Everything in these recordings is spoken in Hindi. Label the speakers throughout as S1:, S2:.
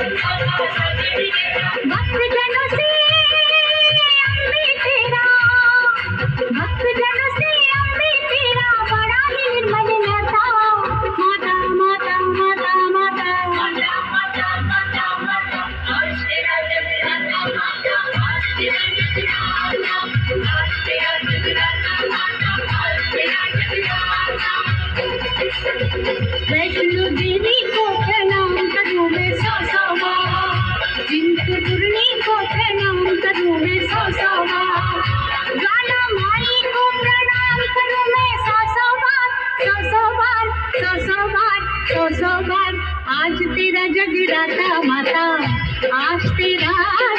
S1: भक्त जनों से अम्बे तेरा, भक्त जनों से अम्बे तेरा बड़ा ही निर्मल नाता। माता माता माता माता माता माता माता माता आज तेरा जगराता माता, आज तेरा जगराता, आज तेरा जगराता माता, आज तेरा जगराता। वैष्णो देवी को प्रणाम करूं मैं सौ सौ बार, चिंतपूर्णी को प्रणाम करूं मैं सौ सौ बार, ज्वाला माई को प्रणाम करूं मैं सौ सौ बार, सौ सौ बार, सौ सौ बार, सौ सौ बार। आज तेरा जगराता माता, आज तेरा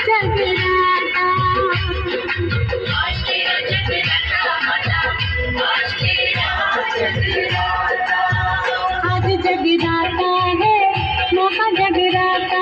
S1: जगराता, आज तेरा जगराता माता, आज तेरा जगराता। आज जगराता है महा जगराता।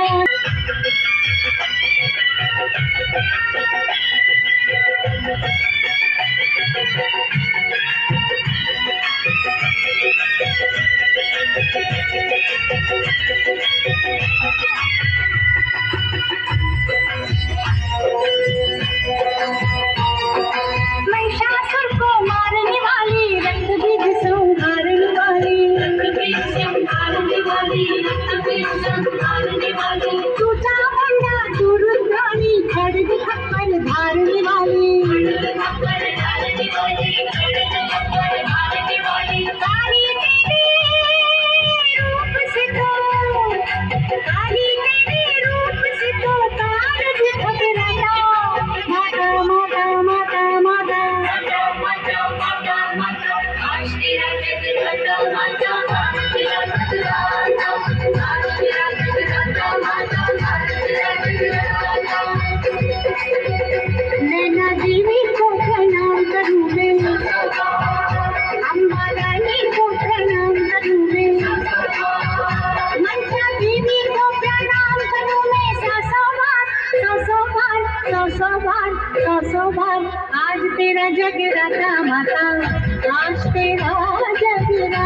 S1: महिषासुर को मारने वाली, रक्त बीज संहारने वाली, रक्त बीज संहारने वाली, रक्त बीज संहारने वाली, तू चामुंडा तू रुद्राणी, खड्ग खप्पर धारने वाली, खड्ग खप्पर धारने वाली, खड्ग खप्पर धारने वाली। काली तेरे रूप से तो, काली तेरे रूप से तो कागज घबराता। माता माता माता माता माता माता माता आज तेरा जगराता माता, आज तेरा जगराता, आज तेरा जगराता माता, आज तेरा जगराता। नैना देवी को प्रणाम करूं मैं, अम्बा रानी को प्रणाम करूं मैं, मनसा देवी को प्रणाम करूं मैं सौ सौ बार, सौ सौ बार, सौ सौ बार, सौ सौ बार। आज तेरा जगराता माता, आज तेरा जगराता।